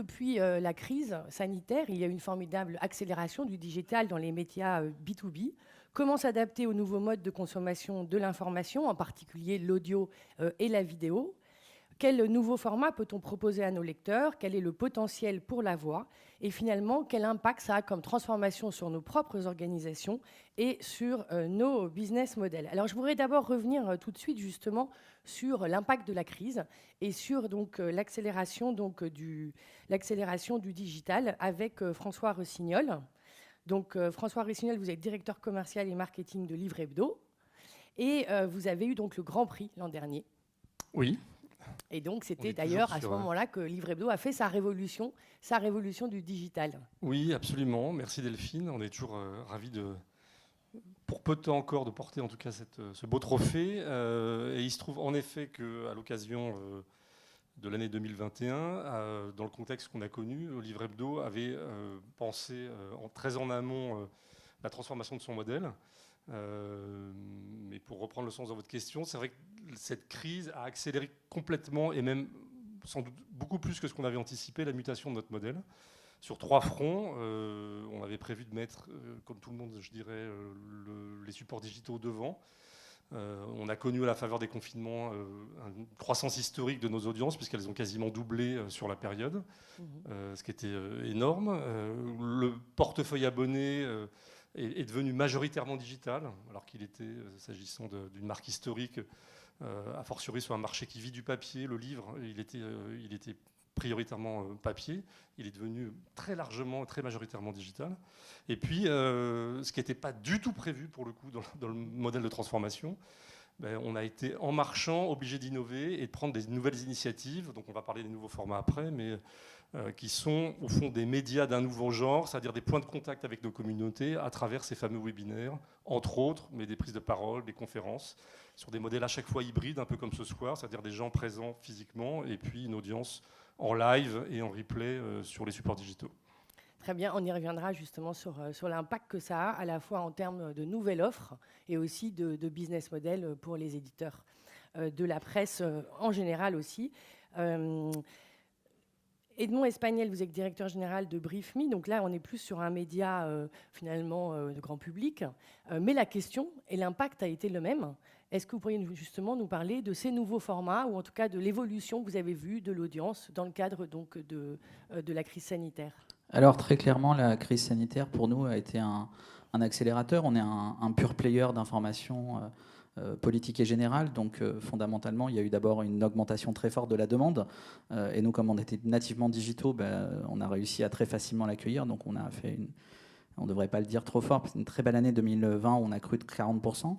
depuis la crise sanitaire, il y a une formidable accélération du digital dans les médias B2B. Comment s'adapter aux nouveaux modes de consommation de l'information, en particulier l'audio et la vidéo? Quel nouveau format peut-on proposer à nos lecteurs? Quel est le potentiel pour la voix? Et finalement, quel impact ça a comme transformation sur nos propres organisations et sur nos business models? Alors, je voudrais d'abord revenir tout de suite justement sur l'impact de la crise et sur donc l'accélération du digital avec François Rossignol. Donc, François Rossignol, vous êtes directeur commercial et marketing de Livre Hebdo et vous avez eu donc le Grand Prix l'an dernier. Oui. Et donc, c'était d'ailleurs à ce moment-là que Livre Hebdo a fait sa révolution du digital. Oui, absolument. Merci Delphine. On est toujours ravis pour peu de temps encore, de porter en tout cas ce beau trophée. Et il se trouve en effet qu'à l'occasion de l'année 2021, dans le contexte qu'on a connu, Livre Hebdo avait pensé très en amont la transformation de son modèle. Mais pour reprendre le sens de votre question, c'est vrai que cette crise a accéléré complètement et même sans doute beaucoup plus que ce qu'on avait anticipé la mutation de notre modèle. Sur 3 fronts, on avait prévu de mettre, comme tout le monde, je dirais, les supports digitaux devant. On a connu à la faveur des confinements une croissance historique de nos audiences puisqu'elles ont quasiment doublé sur la période, ce qui était énorme. Le portefeuille abonné est devenu majoritairement digital, alors qu'il était, s'agissant d'une marque historique, a fortiori sur un marché qui vit du papier, le livre, il était prioritairement papier. Il est devenu très largement, très majoritairement digital. Et puis, ce qui n'était pas du tout prévu, pour le coup, dans le modèle de transformation, on a été, en marchant, obligé d'innover et de prendre des nouvelles initiatives. Donc, on va parler des nouveaux formats après, mais qui sont, au fond, des médias d'un nouveau genre, c'est-à-dire des points de contact avec nos communautés à travers ces fameux webinaires, entre autres, mais des prises de parole, des conférences, sur des modèles à chaque fois hybrides, un peu comme ce soir, c'est-à-dire des gens présents physiquement et puis une audience en live et en replay sur les supports digitaux. Très bien, on y reviendra justement sur l'impact que ça a à la fois en termes de nouvelles offres et aussi de business model pour les éditeurs de la presse en général aussi. Edmond Espagnol, vous êtes directeur général de BriefMe, donc là on est plus sur un média finalement de grand public, mais la question et l'impact a été le même. Est-ce que vous pourriez justement nous parler de ces nouveaux formats ou en tout cas de l'évolution que vous avez vue de l'audience dans le cadre donc de la crise sanitaire? Alors très clairement, la crise sanitaire pour nous a été un accélérateur. On est un pure player d'information politique et générale. Donc fondamentalement, il y a eu d'abord une augmentation très forte de la demande. Et nous, comme on était nativement digitaux, on a réussi à très facilement l'accueillir. Donc on a fait on ne devrait pas le dire trop fort, c'est une très belle année 2020 où on a cru de 40%.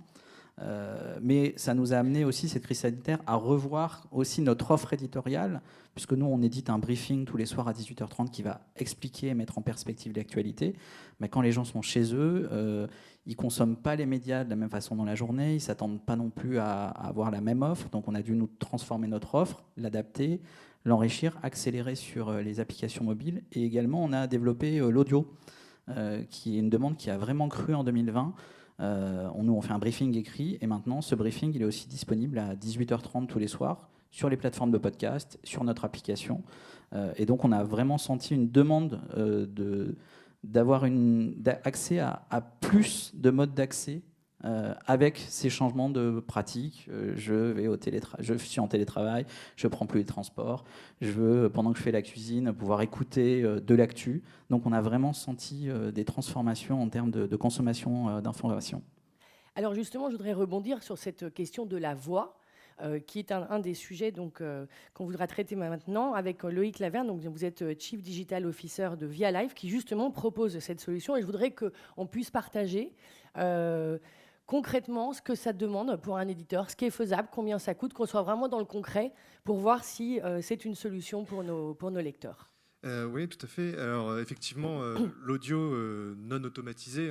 Mais ça nous a amené aussi, cette crise sanitaire, à revoir aussi notre offre éditoriale, puisque nous, on édite un briefing tous les soirs à 18h30 qui va expliquer et mettre en perspective l'actualité. Mais quand les gens sont chez eux, ils ne consomment pas les médias de la même façon dans la journée, ils ne s'attendent pas non plus à avoir la même offre. Donc on a dû nous transformer notre offre, l'adapter, l'enrichir, accélérer sur les applications mobiles. Et également, on a développé l'audio, qui est une demande qui a vraiment cru en 2020. Nous, on fait un briefing écrit et maintenant, ce briefing, il est aussi disponible à 18h30 tous les soirs sur les plateformes de podcast, sur notre application. Et donc, on a vraiment senti une demande d'avoir accès à plus de modes d'accès avec ces changements de pratique. Je suis en télétravail, je ne prends plus les transports, je veux, pendant que je fais la cuisine, pouvoir écouter de l'actu. Donc on a vraiment senti des transformations en termes de consommation d'informations. Alors justement, je voudrais rebondir sur cette question de la voix, qui est un des sujets qu'on voudra traiter maintenant avec Loïc Laverne. Donc, vous êtes Chief Digital Officer de Via Live, qui justement propose cette solution. Et je voudrais qu'on puisse partager concrètement ce que ça demande pour un éditeur, ce qui est faisable, combien ça coûte, qu'on soit vraiment dans le concret pour voir si c'est une solution pour nos lecteurs. Oui, tout à fait. Alors effectivement, l'audio non automatisé,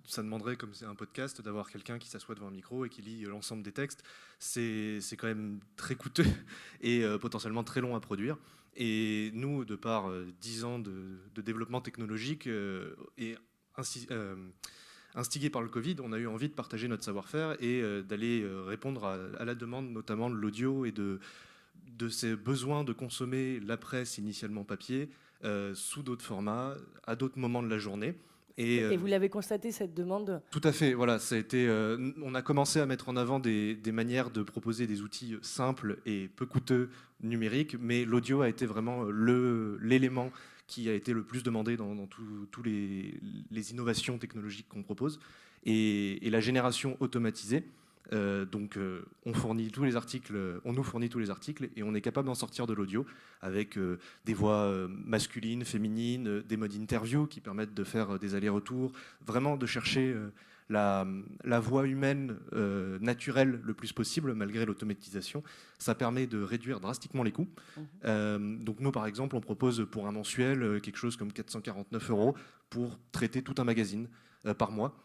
ça demanderait, comme c'est un podcast, d'avoir quelqu'un qui s'assoit devant un micro et qui lit l'ensemble des textes. C'est quand même très coûteux et potentiellement très long à produire. Et nous, de par 10 ans de développement technologique et instigé par le Covid, on a eu envie de partager notre savoir-faire et d'aller répondre à la demande, notamment de l'audio et de de ces besoins de consommer la presse initialement papier sous d'autres formats, à d'autres moments de la journée. Et vous l'avez constaté, cette demande? Tout à fait, voilà, ça a été, on a commencé à mettre en avant des manières de proposer des outils simples et peu coûteux numériques, mais l'audio a été vraiment l'élément qui a été le plus demandé dans tous les innovations technologiques qu'on propose. Et la génération automatisée, donc on nous fournit tous les articles et on est capable d'en sortir de l'audio avec des voix masculines, féminines, des modes interview qui permettent de faire des allers-retours, vraiment de chercher la voix humaine naturelle le plus possible malgré l'automatisation. Ça permet de réduire drastiquement les coûts. Donc nous par exemple on propose pour un mensuel quelque chose comme 449 € pour traiter tout un magazine par mois.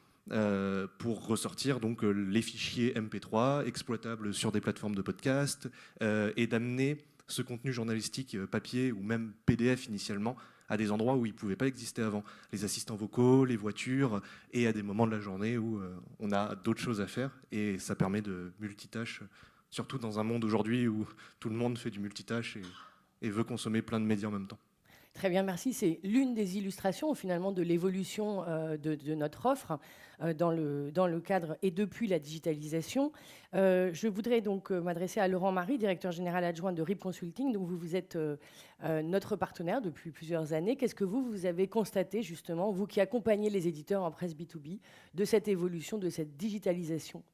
Pour ressortir donc les fichiers MP3 exploitables sur des plateformes de podcast et d'amener ce contenu journalistique papier ou même PDF initialement à des endroits où il ne pouvait pas exister avant. Les assistants vocaux, les voitures et à des moments de la journée où on a d'autres choses à faire et ça permet de multitâche, surtout dans un monde aujourd'hui où tout le monde fait du multitâche et veut consommer plein de médias en même temps. Très bien, merci. C'est l'une des illustrations finalement de l'évolution de notre offre dans le cadre et depuis la digitalisation. Je voudrais donc m'adresser à Laurent Marie, directeur général adjoint de RIP Consulting. Donc vous êtes notre partenaire depuis plusieurs années. Qu'est-ce que vous avez constaté justement, vous qui accompagnez les éditeurs en presse B2B, de cette évolution, de cette digitalisation ?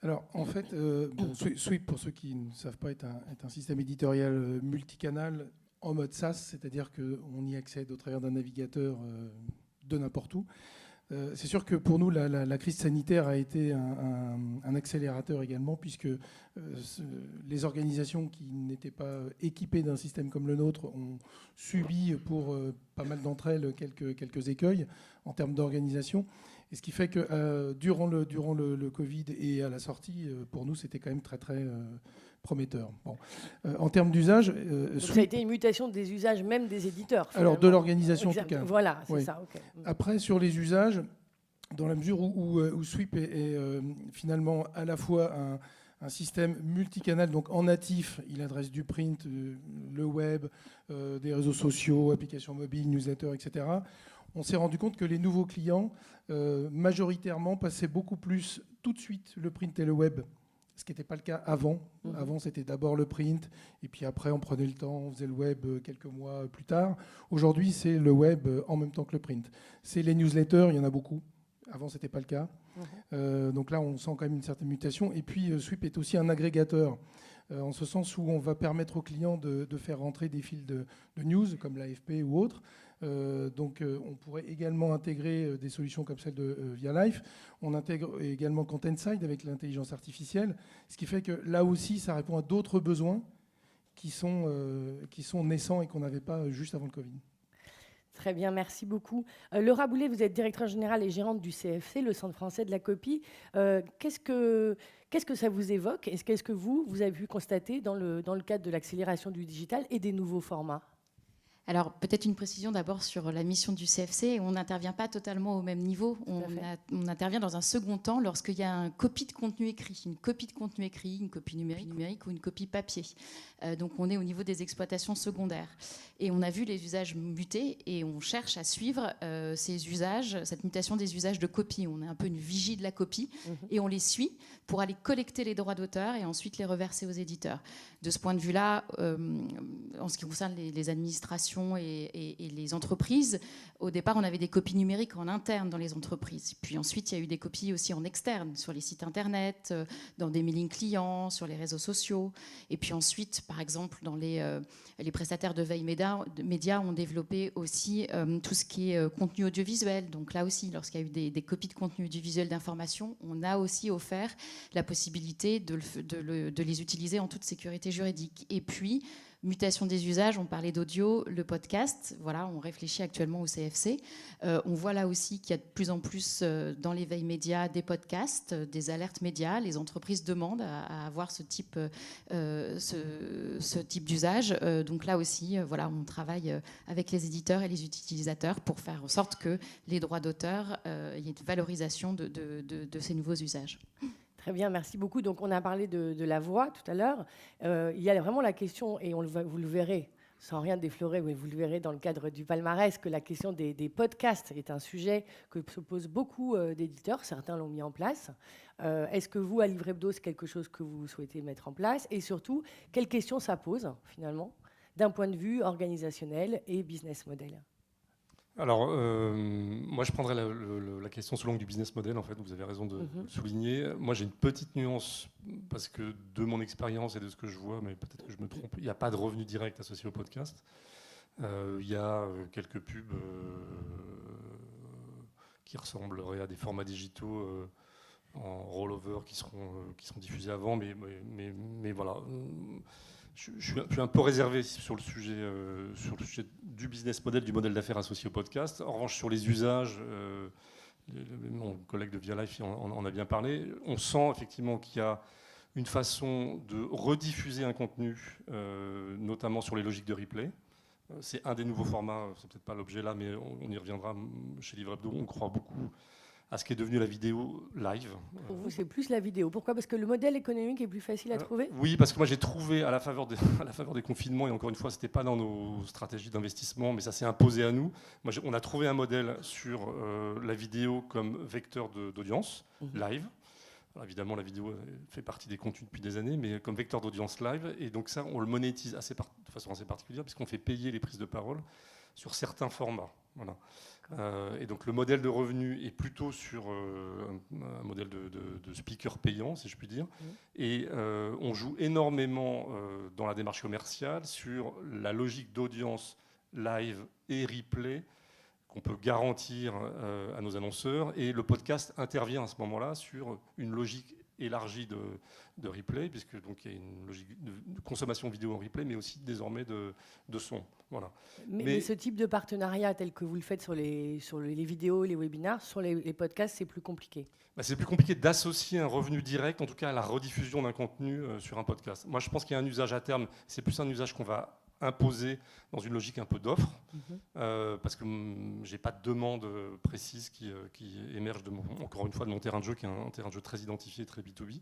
Alors, en fait, Sweep, pour ceux qui ne savent pas, est un système éditorial multicanal en mode SaaS, c'est-à-dire qu'on y accède au travers d'un navigateur de n'importe où. C'est sûr que pour nous, la crise sanitaire a été un accélérateur également, puisque les organisations qui n'étaient pas équipées d'un système comme le nôtre ont subi pour pas mal d'entre elles quelques écueils en termes d'organisation. Et ce qui fait que durant le Covid et à la sortie, pour nous, c'était quand même très, très prometteur. Bon. En termes d'usage... ça a été une mutation des usages même des éditeurs. Finalement. Alors, de l'organisation, en tout cas. Voilà, c'est oui. ça. Okay. Après, sur les usages, dans la mesure où Sweep est finalement à la fois un système multicanal, donc en natif, il adresse du print, le web, des réseaux sociaux, applications mobiles, newsletters, etc., on s'est rendu compte que les nouveaux clients, majoritairement, passaient beaucoup plus tout de suite le print et le web, ce qui n'était pas le cas avant. Avant, c'était d'abord le print, et puis après, on prenait le temps, on faisait le web quelques mois plus tard. Aujourd'hui, c'est le web en même temps que le print. C'est les newsletters, il y en a beaucoup. Avant, ce n'était pas le cas. Donc là, on sent quand même une certaine mutation. Et puis, Sweep est aussi un agrégateur, en ce sens où on va permettre aux clients de faire rentrer des fils de news, comme l'AFP ou autres. Donc on pourrait également intégrer des solutions comme celle de ViaLife. On intègre également Contentside avec l'intelligence artificielle, ce qui fait que là aussi, ça répond à d'autres besoins qui sont naissants et qu'on n'avait pas juste avant le Covid. Très bien, merci beaucoup. Laura Boulet, vous êtes directrice générale et gérante du CFC, le Centre français de la copie. Qu'est-ce que ça vous évoque? Qu'est-ce que vous avez pu constater dans le cadre de l'accélération du digital et des nouveaux formats? Alors, peut-être une précision d'abord sur la mission du CFC. On n'intervient pas totalement au même niveau. On intervient dans un second temps lorsqu'il y a une copie de contenu écrit, une copie numérique ou une copie papier. Donc, on est au niveau des exploitations secondaires. Et on a vu les usages muter et on cherche à suivre ces usages, cette mutation des usages de copie. On est un peu une vigie de la copie et on les suit pour aller collecter les droits d'auteur et ensuite les reverser aux éditeurs. De ce point de vue-là, en ce qui concerne les administrations et les entreprises, au départ, on avait des copies numériques en interne dans les entreprises. Puis ensuite, il y a eu des copies aussi en externe, sur les sites internet, dans des mailings clients, sur les réseaux sociaux. Et puis ensuite, par exemple, dans les prestataires de veille médias ont développé aussi tout ce qui est contenu audiovisuel. Donc là aussi, lorsqu'il y a eu des copies de contenu audiovisuel d'information, on a aussi offert la possibilité de les utiliser en toute sécurité juridique. Et puis, mutation des usages, on parlait d'audio, le podcast, voilà, on réfléchit actuellement au CFC. On voit là aussi qu'il y a de plus en plus dans les veilles médias des podcasts, des alertes médias. Les entreprises demandent à avoir ce type d'usage. Donc là aussi, voilà, on travaille avec les éditeurs et les utilisateurs pour faire en sorte que les droits d'auteur, il y ait une valorisation de ces nouveaux usages. Très bien, merci beaucoup. Donc, on a parlé de la voix tout à l'heure. Il y a vraiment la question, et vous le verrez, sans rien déflorer, mais vous le verrez dans le cadre du palmarès, que la question des podcasts est un sujet que se posent beaucoup d'éditeurs. Certains l'ont mis en place. Est-ce que vous, à Livre Hebdo, c'est quelque chose que vous souhaitez mettre en place? Et surtout, quelles questions ça pose, finalement, d'un point de vue organisationnel et business model? Alors, moi, je prendrais la question sous l'angle du business model, en fait. Vous avez raison de le souligner. Moi, j'ai une petite nuance, parce que de mon expérience et de ce que je vois, mais peut-être que je me trompe, il n'y a pas de revenu direct associé au podcast. Il y a quelques pubs qui ressembleraient à des formats digitaux en rollover qui sont diffusés avant, mais voilà. Je suis un peu réservé sur le sujet du business model, du modèle d'affaires associé au podcast. En revanche, sur les usages, mon collègue de Via Life en a bien parlé. On sent effectivement qu'il y a une façon de rediffuser un contenu, notamment sur les logiques de replay. C'est un des nouveaux formats, c'est peut-être pas l'objet là, mais on y reviendra chez Livre Hebdo. On croit beaucoup à ce qui est devenu la vidéo live. Pour vous, c'est plus la vidéo. Pourquoi? Parce que le modèle économique est plus facile à trouver? Oui, parce que moi j'ai trouvé à la faveur des confinements, et encore une fois, ce n'était pas dans nos stratégies d'investissement, mais ça s'est imposé à nous. On a trouvé un modèle sur la vidéo comme vecteur d'audience live. Alors, évidemment, la vidéo fait partie des contenus depuis des années, mais comme vecteur d'audience live. Et donc ça, on le monétise de façon assez particulière, puisqu'on fait payer les prises de parole sur certains formats. Voilà. Et donc le modèle de revenu est plutôt sur un modèle de speaker payant, si je puis dire. Et on joue énormément dans la démarche commerciale sur la logique d'audience live et replay qu'on peut garantir à nos annonceurs. Et le podcast intervient à ce moment-là sur une logique élargie de replay, puisque donc il y a une logique de consommation vidéo en replay, mais aussi désormais de son. Voilà. Mais ce type de partenariat tel que vous le faites sur les vidéos, les webinaires, sur les podcasts, c'est plus compliqué. C'est plus compliqué d'associer un revenu direct, en tout cas à la rediffusion d'un contenu sur un podcast. Moi, je pense qu'il y a un usage à terme. C'est plus un usage qu'on va imposer dans une logique un peu d'offre, parce que j'ai pas de demande précise qui émerge encore une fois de mon terrain de jeu, qui est un terrain de jeu très identifié, très B2B.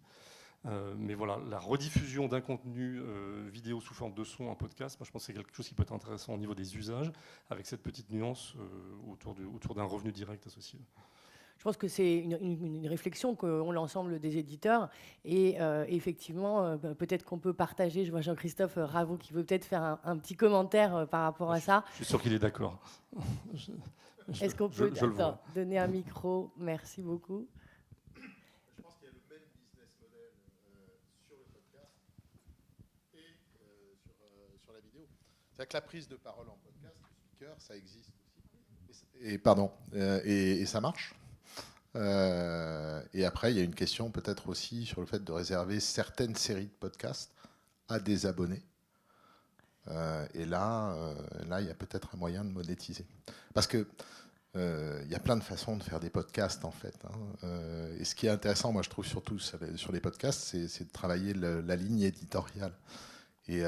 Mais voilà, la rediffusion d'un contenu vidéo sous forme de son en podcast, moi je pense que c'est quelque chose qui peut être intéressant au niveau des usages, avec cette petite nuance autour d'un revenu direct associé. Je pense que c'est une réflexion qu'ont l'ensemble des éditeurs. Et effectivement, peut-être qu'on peut partager. Je vois Jean-Christophe Ravaud qui veut peut-être faire un petit commentaire par rapport à ça. Je suis sûr qu'il est d'accord. Est-ce qu'on peut donner un micro? Merci beaucoup. Je pense qu'il y a le même business model sur le podcast et sur la vidéo. C'est-à-dire que la prise de parole en podcast, le speaker, ça existe aussi. Et ça marche. Et après, il y a une question peut-être aussi sur le fait de réserver certaines séries de podcasts à des abonnés. Et là, il y a peut-être un moyen de monétiser. Parce que il y a plein de façons de faire des podcasts, en fait. Et ce qui est intéressant, moi, je trouve surtout sur les podcasts, c'est de travailler la ligne éditoriale. Et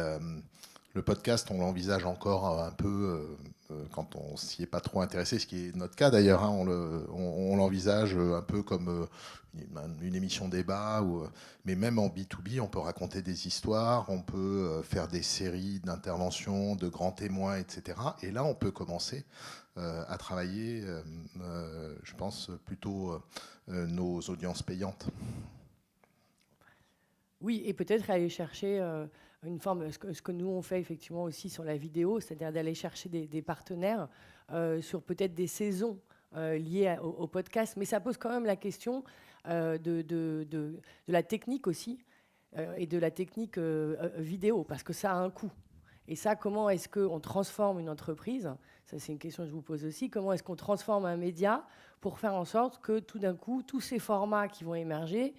le podcast, on l'envisage encore un peu quand on s'y est pas trop intéressé, ce qui est notre cas d'ailleurs. On l'envisage un peu comme une émission débat. Mais même en B2B, on peut raconter des histoires, on peut faire des séries d'interventions, de grands témoins, etc. Et là, on peut commencer à travailler, je pense, plutôt nos audiences payantes. Oui, et peut-être aller chercher une forme, ce que nous on fait effectivement aussi sur la vidéo, c'est-à-dire d'aller chercher des partenaires sur peut-être des saisons liées au podcast. Mais ça pose quand même la question de la technique aussi, et de la technique vidéo, parce que ça a un coût. Et ça, comment est-ce qu'on transforme une entreprise? Ça, c'est une question que je vous pose aussi. Comment est-ce qu'on transforme un média pour faire en sorte que tout d'un coup, tous ces formats qui vont émerger,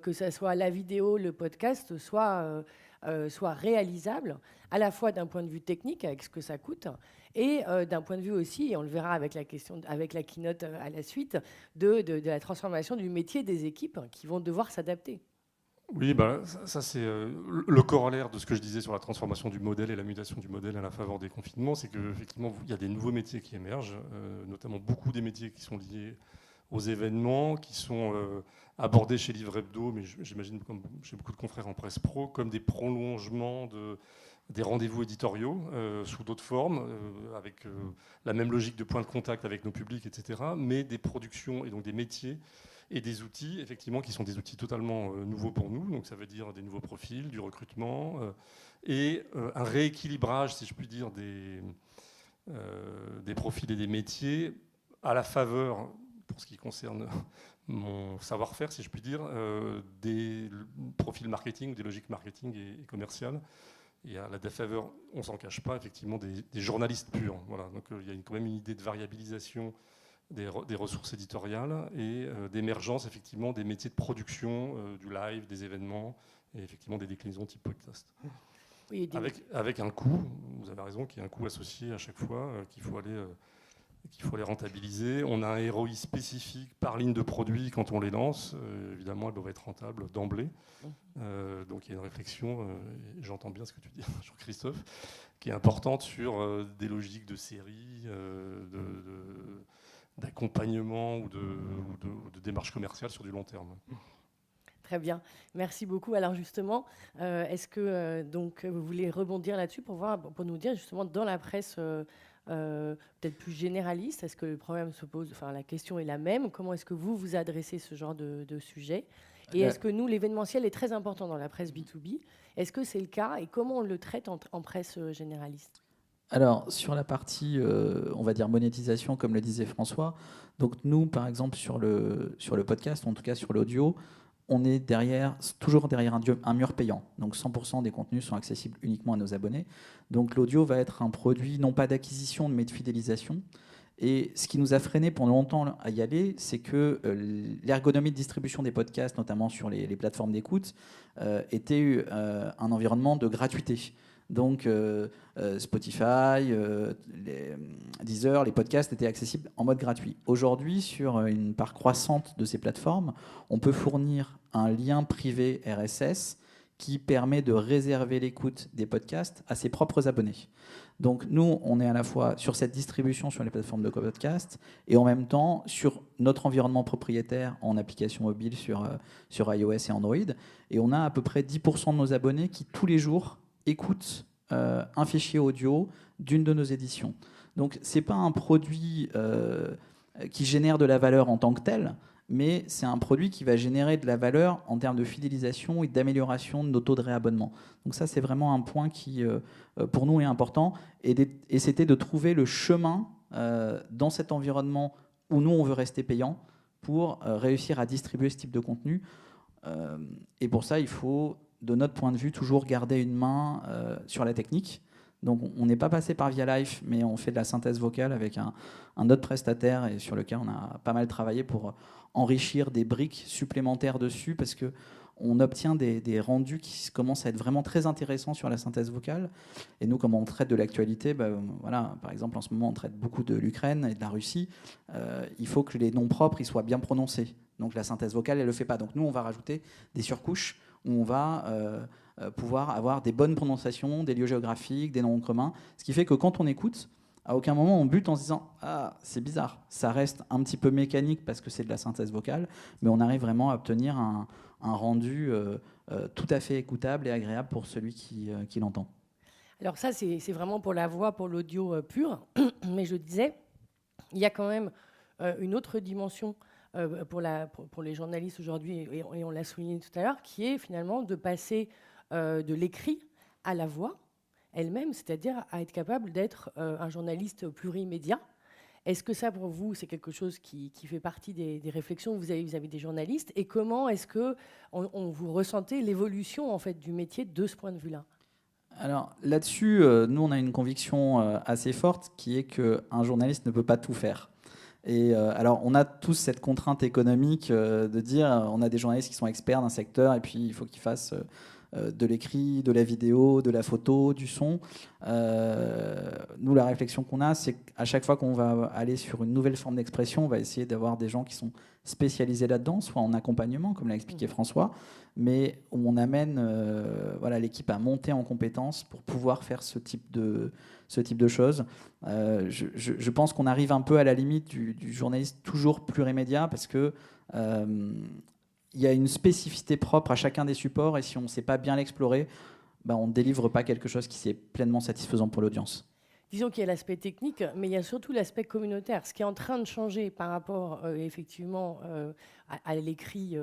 que ce soit la vidéo, le podcast, soient réalisables, à la fois d'un point de vue technique, avec ce que ça coûte, et d'un point de vue aussi, et on le verra avec la keynote à la suite, de la transformation du métier des équipes qui vont devoir s'adapter. Oui, ça c'est le corollaire de ce que je disais sur la transformation du modèle et la mutation du modèle à la faveur des confinements, c'est qu'effectivement, il y a des nouveaux métiers qui émergent, notamment beaucoup des métiers qui sont liés aux événements qui sont abordés chez Livre Hebdo, mais j'imagine, comme chez beaucoup de confrères en presse pro, comme des prolongements des rendez-vous éditoriaux sous d'autres formes, avec la même logique de point de contact avec nos publics, etc., mais des productions et donc des métiers et des outils, effectivement, qui sont des outils totalement nouveaux pour nous. Donc ça veut dire des nouveaux profils, du recrutement, et un rééquilibrage, si je puis dire, des profils et des métiers à la faveur, pour ce qui concerne mon savoir-faire, si je puis dire, des profils marketing, des logiques marketing et commerciales. Et à la défaveur, on ne s'en cache pas, effectivement, des journalistes purs. Voilà. Donc il y a quand même une idée de variabilisation des ressources éditoriales et d'émergence, effectivement, des métiers de production, du live, des événements, et effectivement des déclinaisons type podcast. Oui, avec un coût, vous avez raison, qui est un coût associé à chaque fois, qu'il faut aller rentabiliser. On a un ROI spécifique par ligne de produits quand on les lance. Évidemment, elles doivent être rentables d'emblée. Donc il y a une réflexion, j'entends bien ce que tu dis, Jean-Christophe, qui est importante sur des logiques de série, d'accompagnement ou de démarche commerciale sur du long terme. Très bien, merci beaucoup. Alors justement, est-ce que donc vous voulez rebondir là-dessus pour nous dire justement dans la presse peut-être plus généraliste, est-ce que le problème se pose, enfin la question est la même, comment est-ce que vous adressez ce genre de sujet, et est-ce que nous, l'événementiel est très important dans la presse B2B, est-ce que c'est le cas et comment on le traite en presse généraliste? Alors, sur la partie, on va dire, monétisation, comme le disait François, donc nous, par exemple, sur le podcast, en tout cas sur l'audio, on est toujours derrière un mur payant. Donc 100% des contenus sont accessibles uniquement à nos abonnés. Donc l'audio va être un produit, non pas d'acquisition, mais de fidélisation. Et ce qui nous a freiné pendant longtemps à y aller, c'est que l'ergonomie de distribution des podcasts, notamment sur les plateformes d'écoute, était un environnement de gratuité. Donc Spotify, Deezer, les podcasts étaient accessibles en mode gratuit. Aujourd'hui, sur une part croissante de ces plateformes, on peut fournir un lien privé RSS qui permet de réserver l'écoute des podcasts à ses propres abonnés. Donc nous, on est à la fois sur cette distribution sur les plateformes de podcast et en même temps sur notre environnement propriétaire en application mobile sur iOS et Android. Et on a à peu près 10% de nos abonnés qui, tous les jours, écoutent un fichier audio d'une de nos éditions. Donc ce n'est pas un produit qui génère de la valeur en tant que tel, mais c'est un produit qui va générer de la valeur en termes de fidélisation et d'amélioration de nos taux de réabonnement. Donc ça, c'est vraiment un point qui, pour nous, est important. Et c'était de trouver le chemin dans cet environnement où nous, on veut rester payant pour réussir à distribuer ce type de contenu. Et pour ça, il faut, de notre point de vue, toujours garder une main sur la technique. Donc on n'est pas passé par Via Life, mais on fait de la synthèse vocale avec un autre prestataire et sur lequel on a pas mal travaillé pour enrichir des briques supplémentaires dessus, parce qu'on obtient des rendus qui commencent à être vraiment très intéressants sur la synthèse vocale. Et nous, comme on traite de l'actualité, voilà, par exemple, en ce moment, on traite beaucoup de l'Ukraine et de la Russie. Il faut que les noms propres ils soient bien prononcés. Donc la synthèse vocale, elle ne le fait pas. Donc nous, on va rajouter des surcouches où on va pouvoir avoir des bonnes prononciations, des lieux géographiques, des noms communs. Ce qui fait que quand on écoute, à aucun moment on bute en se disant « Ah, c'est bizarre ». Ça reste un petit peu mécanique parce que c'est de la synthèse vocale, mais on arrive vraiment à obtenir un rendu tout à fait écoutable et agréable pour celui qui l'entend. Alors ça, c'est vraiment pour la voix, pour l'audio pur. Mais je disais, il y a quand même une autre dimension pour les journalistes aujourd'hui, et on l'a souligné tout à l'heure, qui est finalement de passer de l'écrit à la voix elle-même, c'est-à-dire à être capable d'être un journaliste plurimédia. Est-ce que ça, pour vous, c'est quelque chose qui fait partie des réflexions que vous avez des journalistes? Et comment est-ce que vous ressentez l'évolution en fait, du métier de ce point de vue-là? Alors là-dessus, nous, on a une conviction assez forte qui est qu'un journaliste ne peut pas tout faire. Et alors, on a tous cette contrainte économique de dire on a des journalistes qui sont experts d'un secteur et puis il faut qu'ils fassent de l'écrit, de la vidéo, de la photo, du son. Nous, la réflexion qu'on a, c'est qu'à chaque fois qu'on va aller sur une nouvelle forme d'expression, on va essayer d'avoir des gens qui sont spécialisés là-dedans, soit en accompagnement, comme l'a expliqué François, mais où on amène l'équipe à monter en compétences pour pouvoir faire ce type de choses. Je pense qu'on arrive un peu à la limite du journaliste toujours plurimédia, parce que il y a une spécificité propre à chacun des supports, et si on ne sait pas bien l'explorer, on ne délivre pas quelque chose qui est pleinement satisfaisant pour l'audience. Disons qu'il y a l'aspect technique, mais il y a surtout l'aspect communautaire. Ce qui est en train de changer par rapport effectivement à l'écrit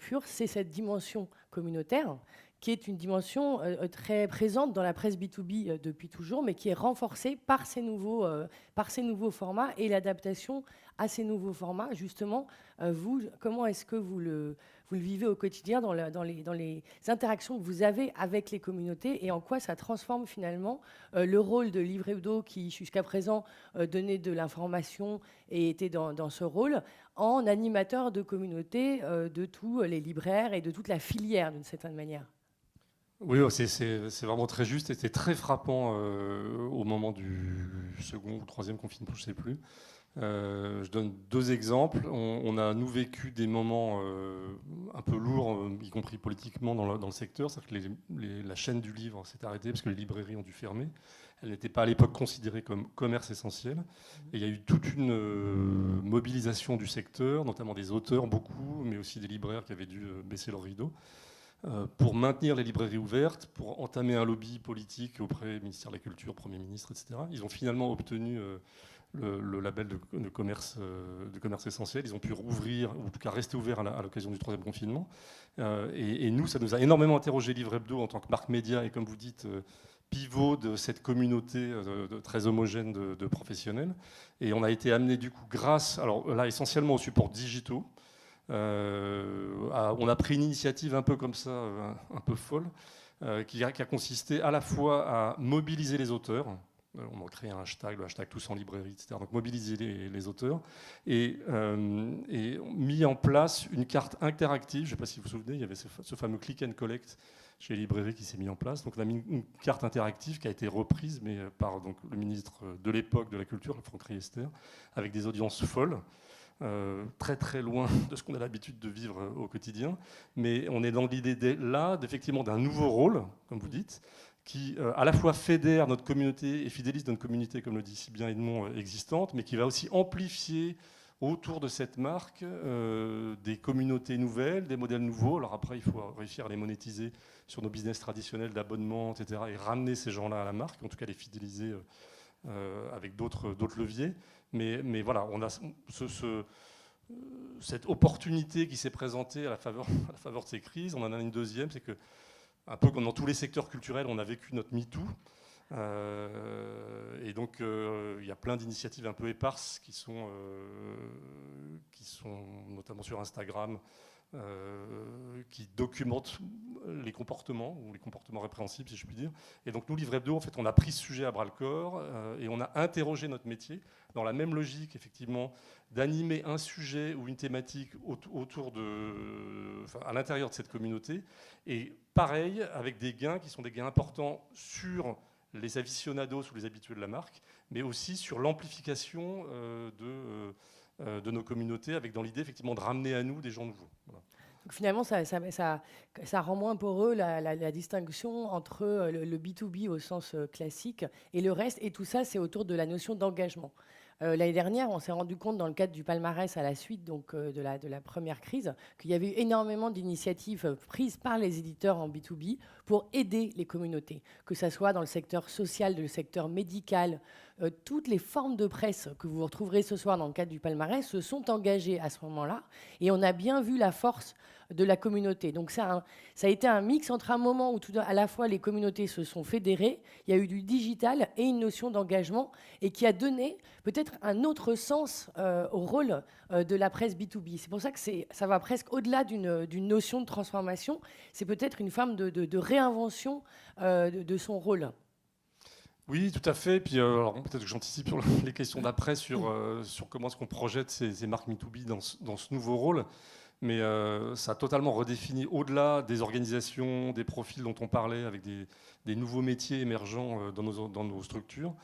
pur, c'est cette dimension communautaire, qui est une dimension très présente dans la presse B2B depuis toujours, mais qui est renforcée par ces nouveaux formats et l'adaptation à ces nouveaux formats. Justement, vous, comment est-ce que vous le vivez au quotidien dans les interactions que vous avez avec les communautés, et en quoi ça transforme finalement le rôle de Livre Hebdo, qui jusqu'à présent donnait de l'information et était dans ce rôle, en animateur de communauté de tous les libraires et de toute la filière d'une certaine manière? Oui, c'est vraiment très juste, et c'était très frappant au moment du second ou troisième confinement, je ne sais plus. Je donne 2 exemples. On a, nous, vécu des moments un peu lourds, y compris politiquement dans le secteur. C'est-à-dire que la chaîne du livre s'est arrêtée parce que les librairies ont dû fermer. Elle n'était pas à l'époque considérée comme commerce essentiel. Et il y a eu toute une mobilisation du secteur, notamment des auteurs, beaucoup, mais aussi des libraires qui avaient dû baisser leurs rideaux, pour maintenir les librairies ouvertes, pour entamer un lobby politique auprès du ministère de la Culture, Premier ministre, etc. Ils ont finalement obtenu le label de commerce essentiel. Ils ont pu rouvrir, ou en tout cas rester ouverts à l'occasion du 3e confinement. Et nous, ça nous a énormément interrogé Livre Hebdo en tant que marque média, et comme vous dites, pivot de cette communauté très homogène de professionnels. Et on a été amené du coup, grâce, alors là essentiellement aux supports digitaux, on a pris une initiative un peu comme ça, un peu folle, qui a consisté à la fois à mobiliser les auteurs. On a créé un hashtag, le hashtag Tous en librairie, etc. Donc mobiliser les auteurs, et mis en place une carte interactive. Je ne sais pas si vous vous souvenez, il y avait ce fameux click and collect chez les librairies qui s'est mis en place. Donc on a mis une carte interactive qui a été reprise, mais par donc, le ministre de l'époque de la Culture, Franck Riester, avec des audiences folles. Très très loin de ce qu'on a l'habitude de vivre au quotidien, mais on est dans l'idée là d'effectivement d'un nouveau rôle, comme vous dites, qui à la fois fédère notre communauté et fidélise notre communauté, comme le dit si bien Edmond, existante, mais qui va aussi amplifier autour de cette marque des communautés nouvelles, des modèles nouveaux. Alors après, il faut réussir à les monétiser sur nos business traditionnels d'abonnement, etc., et ramener ces gens-là à la marque, en tout cas les fidéliser avec d'autres leviers. Mais voilà, on a cette opportunité qui s'est présentée à la faveur de ces crises. On en a une deuxième, c'est que, un peu comme dans tous les secteurs culturels, on a vécu notre MeToo. Et donc, il y a plein d'initiatives un peu éparses qui sont notamment sur Instagram, qui documentent les comportements, ou les comportements répréhensibles, si je puis dire. Et donc, nous, Livre Hebdo, en fait, on a pris ce sujet à bras-le-corps et on a interrogé notre métier dans la même logique, effectivement, d'animer un sujet ou une thématique à l'intérieur de cette communauté. Et pareil, avec des gains qui sont des gains importants sur les aficionados ou les habitués de la marque, mais aussi sur l'amplification de nos communautés, avec dans l'idée effectivement de ramener à nous des gens nouveaux. Voilà. Donc finalement, ça rend moins poreux la distinction entre le B2B au sens classique et le reste. Et tout ça, c'est autour de la notion d'engagement. L'année dernière, on s'est rendu compte dans le cadre du palmarès à la suite donc, de la première crise qu'il y avait eu énormément d'initiatives prises par les éditeurs en B2B pour aider les communautés, que ce soit dans le secteur social, le secteur médical. Toutes les formes de presse que vous retrouverez ce soir dans le cadre du palmarès se sont engagées à ce moment-là, et on a bien vu la force de la communauté. Donc ça a été un mix entre un moment où à la fois les communautés se sont fédérées, il y a eu du digital et une notion d'engagement, et qui a donné peut-être un autre sens au rôle de la presse B2B. C'est pour ça que ça va presque au-delà d'une notion de transformation. C'est peut-être une forme de réinvention de son rôle. Oui, tout à fait. Puis, alors, peut-être que j'anticipe sur les questions d'après, sur comment est-ce qu'on projette ces marques B2B dans ce nouveau rôle. Mais ça a totalement redéfini, au-delà des organisations, des profils dont on parlait, avec des nouveaux métiers émergents dans nos structures.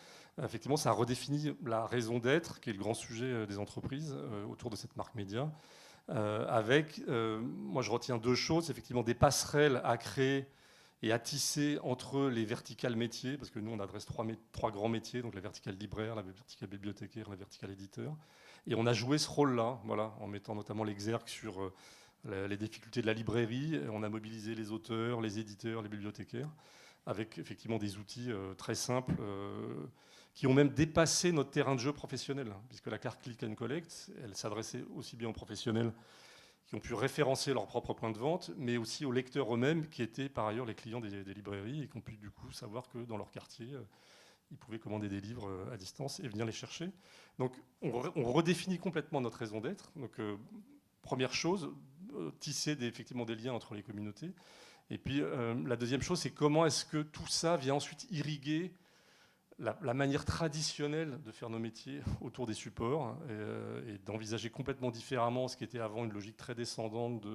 Effectivement, ça a redéfini la raison d'être, qui est le grand sujet des entreprises autour de cette marque média. Moi je retiens 2 choses, effectivement des passerelles à créer et à tisser entre les verticales métiers, parce que nous on adresse 3 grands métiers, donc la verticale libraire, la verticale bibliothécaire, la verticale éditeur. Et on a joué ce rôle-là, voilà, en mettant notamment l'exergue sur les difficultés de la librairie. On a mobilisé les auteurs, les éditeurs, les bibliothécaires, avec effectivement des outils très simples qui ont même dépassé notre terrain de jeu professionnel, puisque la carte Click and Collect, elle s'adressait aussi bien aux professionnels qui ont pu référencer leurs propres points de vente, mais aussi aux lecteurs eux-mêmes, qui étaient par ailleurs les clients des librairies et qui ont pu du coup savoir que dans leur quartier, ils pouvaient commander des livres à distance et venir les chercher. Donc on redéfinit complètement notre raison d'être. Donc première chose, tisser effectivement des liens entre les communautés. Et puis la deuxième chose, c'est comment est-ce que tout ça vient ensuite irriguer la manière traditionnelle de faire nos métiers autour des supports et d'envisager complètement différemment ce qui était avant une logique très descendante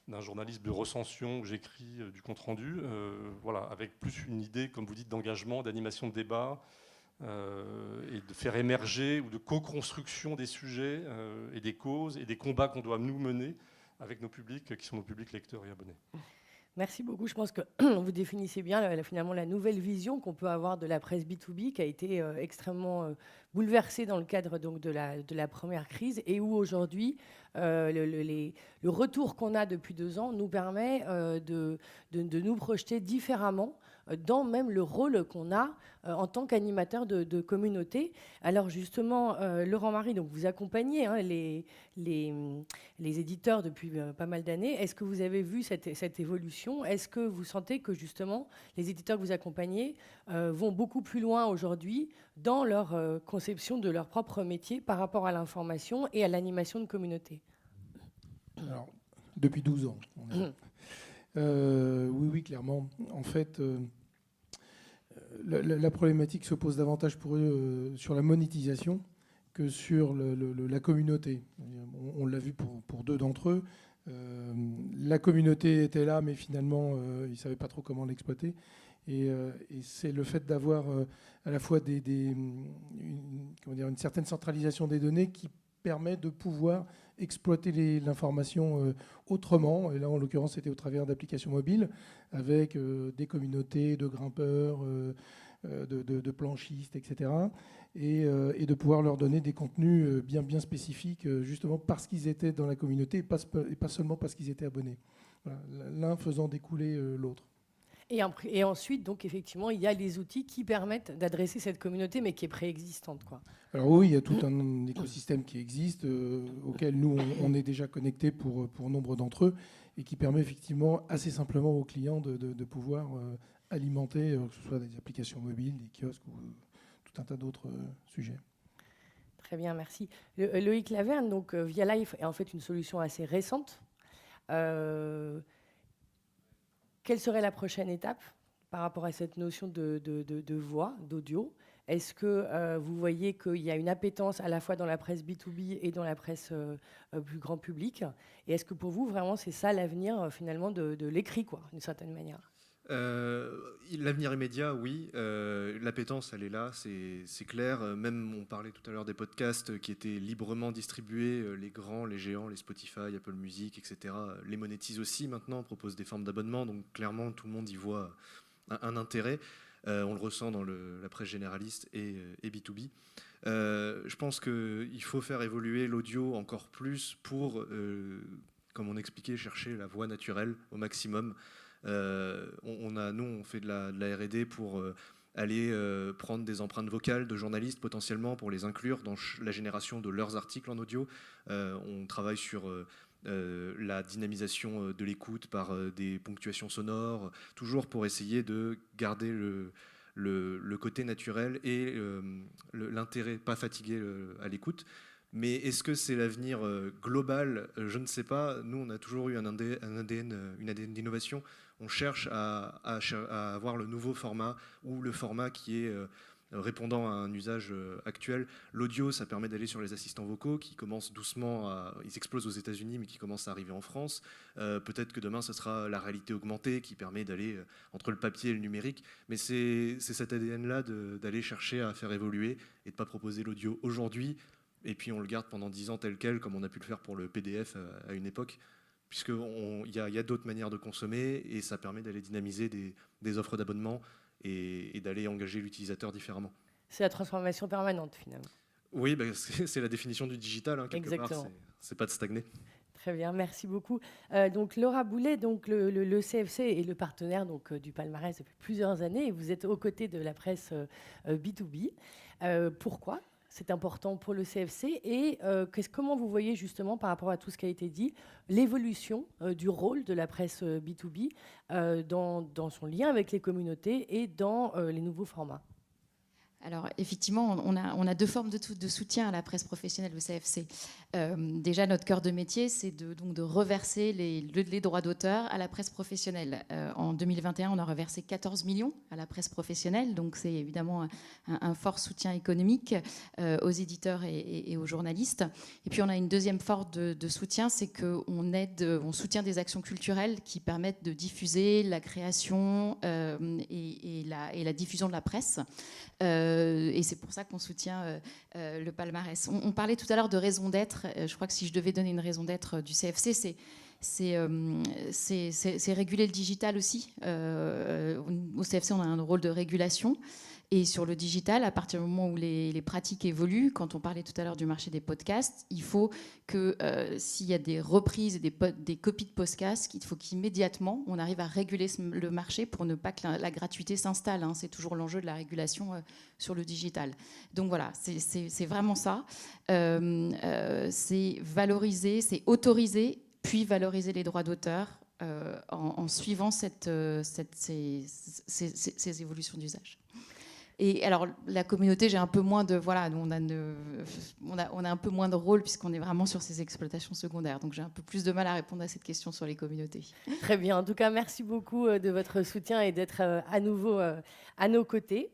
d'un journalisme de recension où j'écris du compte-rendu, voilà, avec plus une idée, comme vous dites, d'engagement, d'animation de débat et de faire émerger ou de co-construction des sujets et des causes et des combats qu'on doit nous mener avec nos publics qui sont nos publics lecteurs et abonnés. Merci beaucoup. Je pense que vous définissez bien finalement la nouvelle vision qu'on peut avoir de la presse B2B qui a été extrêmement bouleversée dans le cadre donc, de la première crise et où aujourd'hui le retour qu'on a depuis 2 ans nous permet de nous projeter différemment dans même le rôle qu'on a en tant qu'animateur de communauté. Alors justement, Laurent Marie, donc vous accompagnez les éditeurs depuis pas mal d'années. Est-ce que vous avez vu cette évolution ? Est-ce que vous sentez que justement les éditeurs que vous accompagnez vont beaucoup plus loin aujourd'hui dans leur conception de leur propre métier par rapport à l'information et à l'animation de communauté ? Alors, depuis 12 ans. Oui, clairement. En fait, la problématique se pose davantage pour eux sur la monétisation que sur la communauté. On l'a vu pour 2 d'entre eux. La communauté était là, mais finalement, ils ne savaient pas trop comment l'exploiter. Et c'est le fait d'avoir à la fois une certaine centralisation des données qui permet de pouvoir exploiter l'information autrement. Et là, en l'occurrence, c'était au travers d'applications mobiles avec des communautés de grimpeurs, de planchistes, etc. Et de pouvoir leur donner des contenus bien spécifiques, justement parce qu'ils étaient dans la communauté et pas seulement parce qu'ils étaient abonnés. Voilà, l'un faisant découler l'autre. Et ensuite, donc, effectivement, il y a les outils qui permettent d'adresser cette communauté, mais qui est préexistante, quoi. Alors oui, il y a tout un écosystème qui existe, auquel nous, on est déjà connectés pour nombre d'entre eux, et qui permet effectivement assez simplement aux clients de pouvoir alimenter, que ce soit des applications mobiles, des kiosques ou tout un tas d'autres sujets. Très bien, merci. Loïc Laverne, donc Via Life est en fait une solution assez récente. Quelle serait la prochaine étape par rapport à cette notion de voix, d'audio ? Est-ce que vous voyez qu'il y a une appétence à la fois dans la presse B2B et dans la presse plus grand public ? Et est-ce que pour vous, vraiment, c'est ça l'avenir finalement de l'écrit, quoi, d'une certaine manière ? L'avenir immédiat, oui. L'appétence, elle est là, c'est clair. Même, on parlait tout à l'heure des podcasts qui étaient librement distribués. Les grands, les géants, les Spotify, Apple Music, etc. les monétisent aussi maintenant, proposent des formes d'abonnement. Donc clairement, tout le monde y voit un intérêt. On le ressent dans la presse généraliste et B2B. Je pense qu'il faut faire évoluer l'audio encore plus pour, comme on expliquait, chercher la voix naturelle au maximum. On fait de la R&D pour aller prendre des empreintes vocales de journalistes potentiellement pour les inclure dans la génération de leurs articles en audio. On travaille sur la dynamisation de l'écoute par des ponctuations sonores, toujours pour essayer de garder le côté naturel et l'intérêt, pas fatigué à l'écoute. Mais est-ce que c'est l'avenir global ? Je ne sais pas. Nous, on a toujours eu un ADN, une ADN d'innovation. On cherche à avoir le nouveau format ou le format qui est répondant à un usage actuel. L'audio, ça permet d'aller sur les assistants vocaux qui commencent doucement ils explosent aux États-Unis, mais qui commencent à arriver en France. Peut-être que demain, ce sera la réalité augmentée qui permet d'aller entre le papier et le numérique. Mais c'est cet ADN-là d'aller chercher à faire évoluer et de ne pas proposer l'audio aujourd'hui. Et puis on le garde pendant 10 ans tel quel, comme on a pu le faire pour le PDF à une époque. Puisqu'il y a d'autres manières de consommer et ça permet d'aller dynamiser des offres d'abonnement et d'aller engager l'utilisateur différemment. C'est la transformation permanente, finalement. Oui, c'est la définition du digital, quelque Exactement. part. C'est pas de stagner. Très bien, merci beaucoup. Donc Laura Boulet, donc le CFC est le partenaire du palmarès depuis plusieurs années et vous êtes aux côtés de la presse B2B. Pourquoi c'est important pour le CFC et comment vous voyez justement par rapport à tout ce qui a été dit, l'évolution du rôle de la presse B2B dans son lien avec les communautés et dans les nouveaux formats? Alors effectivement, on a deux formes de soutien à la presse professionnelle au CFC. Déjà, notre cœur de métier, c'est de reverser les droits d'auteur à la presse professionnelle. En 2021, on a reversé 14 millions à la presse professionnelle, donc c'est évidemment un fort soutien économique aux éditeurs et aux journalistes. Et puis on a une deuxième forme de soutien, c'est qu'on soutient des actions culturelles qui permettent de diffuser la création et la diffusion de la presse. Et c'est pour ça qu'on soutient le palmarès. On parlait tout à l'heure de raison d'être. Je crois que si je devais donner une raison d'être du CFC, c'est réguler le digital aussi. Au CFC, on a un rôle de régulation. Et sur le digital, à partir du moment où les pratiques évoluent, quand on parlait tout à l'heure du marché des podcasts, il faut que s'il y a des reprises et des copies de podcasts, il faut qu'immédiatement on arrive à réguler le marché pour ne pas que la gratuité s'installe. Hein. C'est toujours l'enjeu de la régulation sur le digital. Donc voilà, c'est vraiment ça. C'est valoriser, c'est autoriser, puis valoriser les droits d'auteur en suivant ces évolutions d'usage. Et alors, la communauté, j'ai un peu moins de... Voilà, on a un peu moins de rôle puisqu'on est vraiment sur ces exploitations secondaires. Donc, j'ai un peu plus de mal à répondre à cette question sur les communautés. Très bien. En tout cas, merci beaucoup de votre soutien et d'être à nouveau à nos côtés.